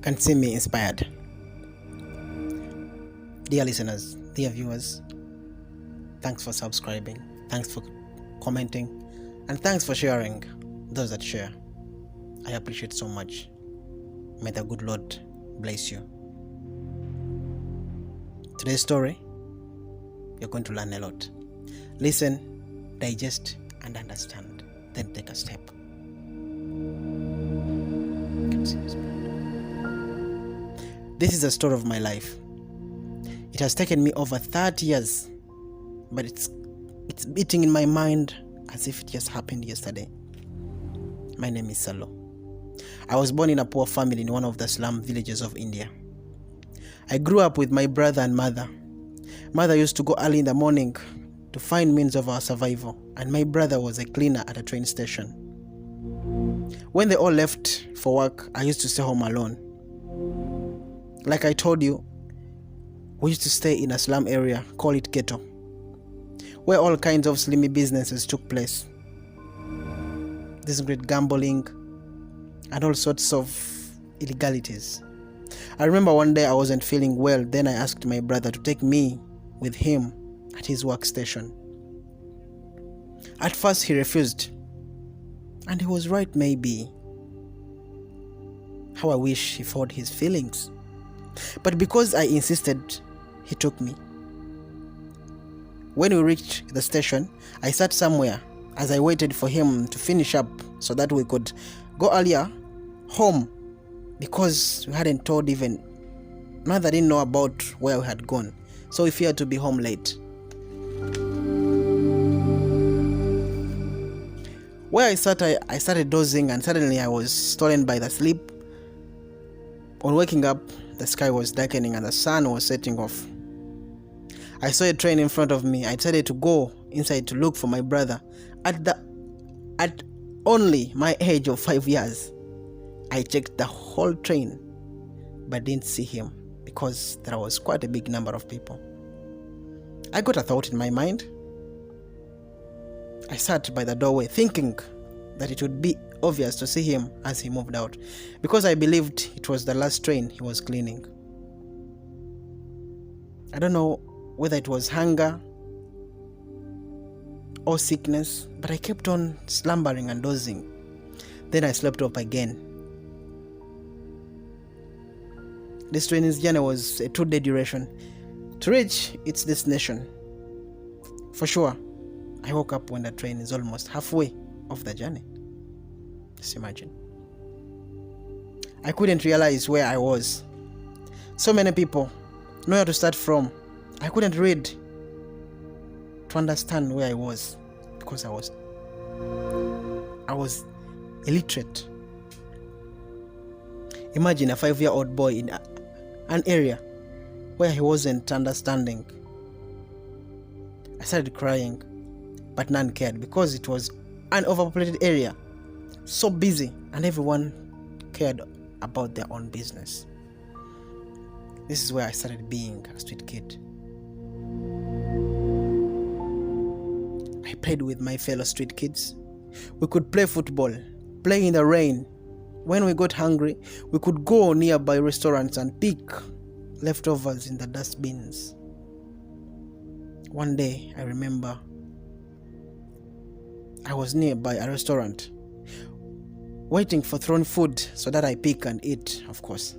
can see me inspired. Dear listeners, dear viewers, thanks for subscribing, thanks for commenting, and thanks for sharing. Those that share, I appreciate so much. May the good Lord bless you. Today's story, you're going to learn a lot. Listen, digest, and understand. Then take a step. This is the story of my life. It has taken me over 30 years, but it's beating in my mind as if it just happened yesterday. My name is Salo. I was born in a poor family in one of the slum villages of India. I grew up with my brother and mother. Mother used to go early in the morning to find means of our survival, and my brother was a cleaner at a train station. When they all left for work, I used to stay home alone. Like I told you, we used to stay in a slum area, call it ghetto, where all kinds of slimy businesses took place. This great gambling and all sorts of illegalities. I remember one day I wasn't feeling well, then I asked my brother to take me with him at his workstation. At first he refused, and he was right maybe. How I wish he followed his feelings. But because I insisted, he took me. When we reached the station, I sat somewhere as I waited for him to finish up so that we could go earlier home, because we hadn't told even mother didn't know about where we had gone, so we feared to be home late. Where I sat, I started dozing, and suddenly I was stolen by the sleep. On waking up, the sky was darkening and the sun was setting off. I saw a train in front of me. I decided to go inside to look for my brother. At only my age of 5 years, I checked the whole train but didn't see him because there was quite a big number of people. I got a thought in my mind. I sat by the doorway thinking that it would be obvious to see him as he moved out, because I believed it was the last train he was cleaning. I don't know whether it was hunger or sickness, but I kept on slumbering and dozing. Then I slept off again. This train's journey was a 2-day duration to reach its destination. For sure, I woke up when the train is almost halfway of the journey. Just imagine. I couldn't realize where I was. So many people, nowhere to start from. I couldn't read to understand where I was because I was illiterate. Imagine a 5-year-old boy in an area where he wasn't understanding. I started crying, but none cared because it was an overpopulated area, so busy, and everyone cared about their own business. This is where I started being a street kid. I played with my fellow street kids. We could play football, play in the rain. When we got hungry, we could go nearby restaurants and pick leftovers in the dustbins. One day, I remember I was nearby a restaurant, waiting for thrown food so that I pick and eat, of course.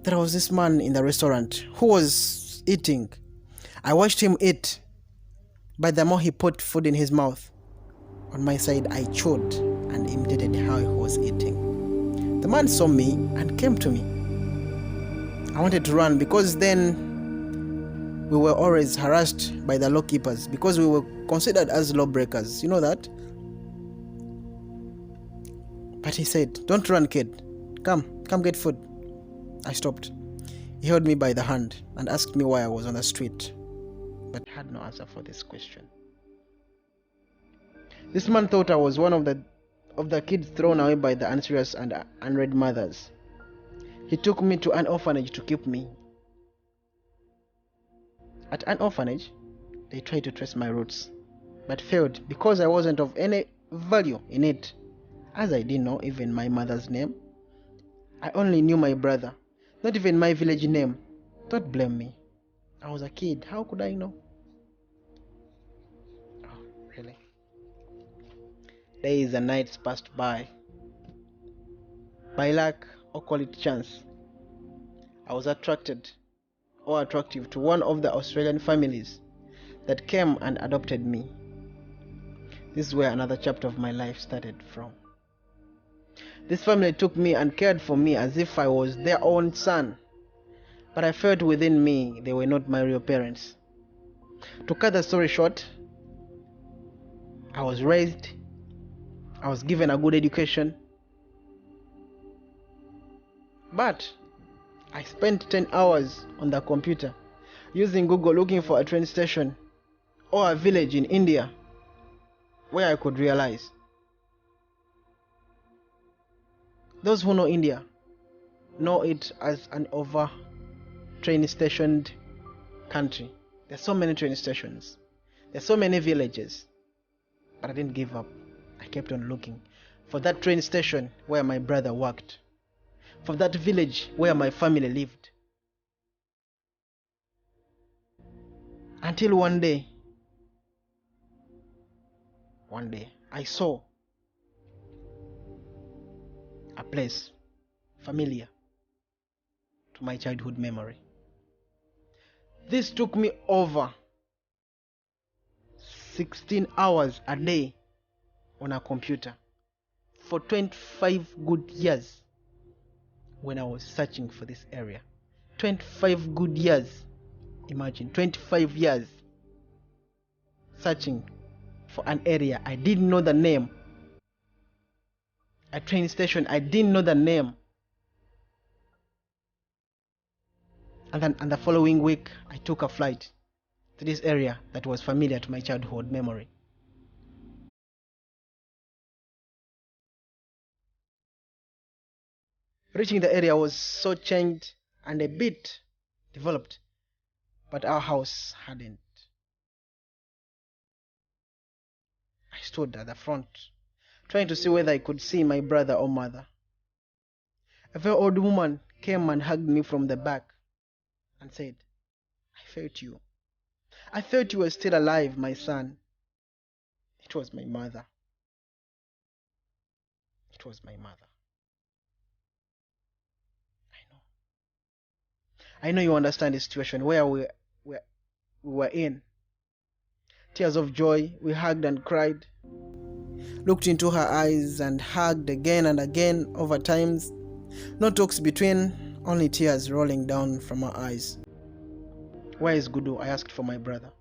There was this man in the restaurant who was eating. I watched him eat, but the more he put food in his mouth, on my side I chewed and imitated how he was eating. The man saw me and came to me. I wanted to run because then we were always harassed by the law keepers because we were considered as lawbreakers. You know that? But he said, "Don't run, kid. Come get food." I stopped. He held me by the hand and asked me why I was on the street, but had no answer for this question. This man thought I was one of the kids thrown away by the unserious and unread mothers. He took me to an orphanage to keep me. At an orphanage, they tried to trace my roots, but failed because I wasn't of any value in it, as I didn't know even my mother's name. I only knew my brother, not even my village name. Don't blame me. I was a kid. How could I know? Oh, really? Days and nights passed by. By luck, or call it chance, I was attracted or attractive to one of the Australian families that came and adopted me. This is where another chapter of my life started from. This family took me and cared for me as if I was their own son. But I felt within me they were not my real parents. To cut the story short, I was raised, I was given a good education, but I spent 10 hours on the computer using Google looking for a train station or a village in India where I could realize. Those who know India know it as an over train stationed country. There's so many train stations. There's so many villages. But I didn't give up. I kept on looking for that train station where my brother worked, for that village where my family lived. Until one day, I saw a place familiar to my childhood memory. This took me over 16 hours a day on a computer for 25 good years when I was searching for this area. 25 good years. Imagine, 25 years searching for an area I didn't know the name. A train station I didn't know the name. And the following week, I took a flight to this area that was familiar to my childhood memory. Reaching the area was so changed and a bit developed, but our house hadn't. I stood at the front, trying to see whether I could see my brother or mother. A very old woman came and hugged me from the back and said, "I felt you. I felt you were still alive, my son." It was my mother. It was my mother. I know. I know you understand the situation where we were in. Tears of joy, we hugged and cried. Looked into her eyes and hugged again and again over times. No talks between, only tears rolling down from her eyes. "Where is Gudu?" I asked for my brother.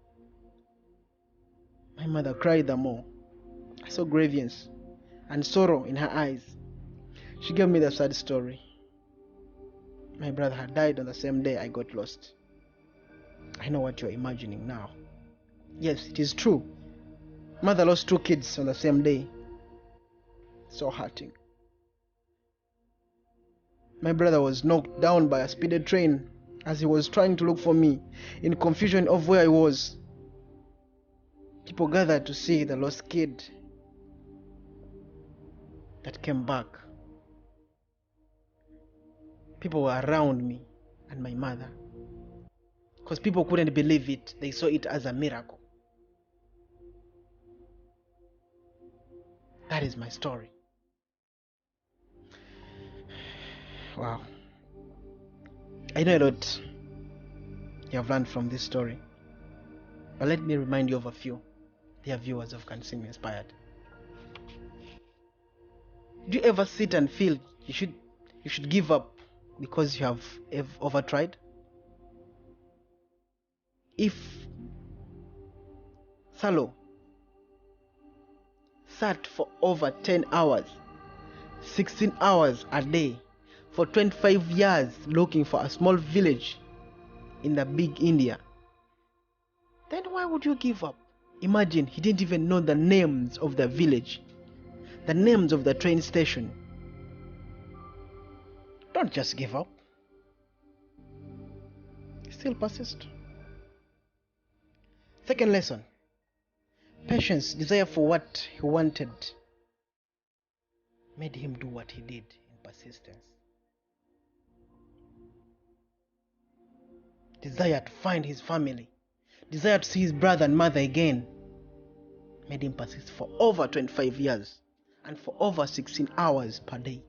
My mother cried the more. I saw grievance and sorrow in her eyes. She gave me the sad story. My brother had died on the same day I got lost. I know what you're imagining now. Yes, it is true. Mother lost 2 kids on the same day. So hurting. My brother was knocked down by a speeded train as he was trying to look for me in confusion of where I was. People gathered to see the lost kid that came back. People were around me and my mother because people couldn't believe it. They saw it as a miracle. That is my story. Wow. I know a lot you have learned from this story, but let me remind you of a few, dear viewers of Can Seem Inspired. Do you ever sit and feel you should give up because you have overtried? If Salo sat for over 10 hours, 16 hours a day, for 25 years looking for a small village in the big India, then why would you give up? Imagine he didn't even know the names of the village, the names of the train station. Don't just give up. Still persist. Second lesson. Patience, desire for what he wanted, made him do what he did in persistence. desire to find his family, desire to see his brother and mother again, made him persist for over 25 years and for over 16 hours per day.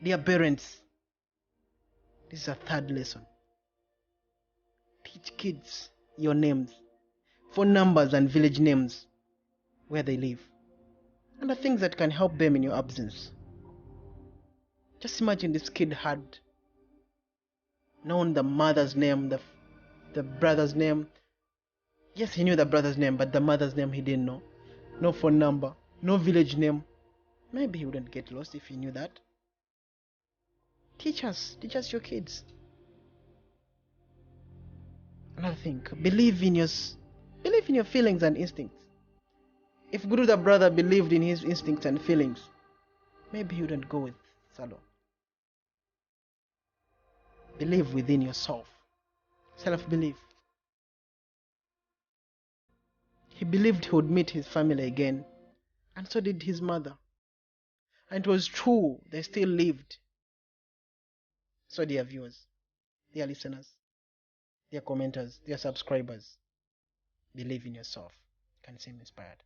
Dear parents, this is a third lesson. Teach kids your names, phone numbers and village names, where they live, and the things that can help them in your absence. Just imagine this kid had known the mother's name, the brother's name. Yes, he knew the brother's name, but the mother's name he didn't know. No phone number, no village name. Maybe he wouldn't get lost if he knew that. Teach us your kids. Another thing, believe in your feelings and instincts. If Guru the brother believed in his instincts and feelings, maybe he wouldn't go with Salo. Believe within yourself. Self-belief. He believed he would meet his family again, and so did his mother. And it was true, they still lived. So dear viewers, dear listeners, dear commenters, dear subscribers, believe in yourself. You can seem inspired.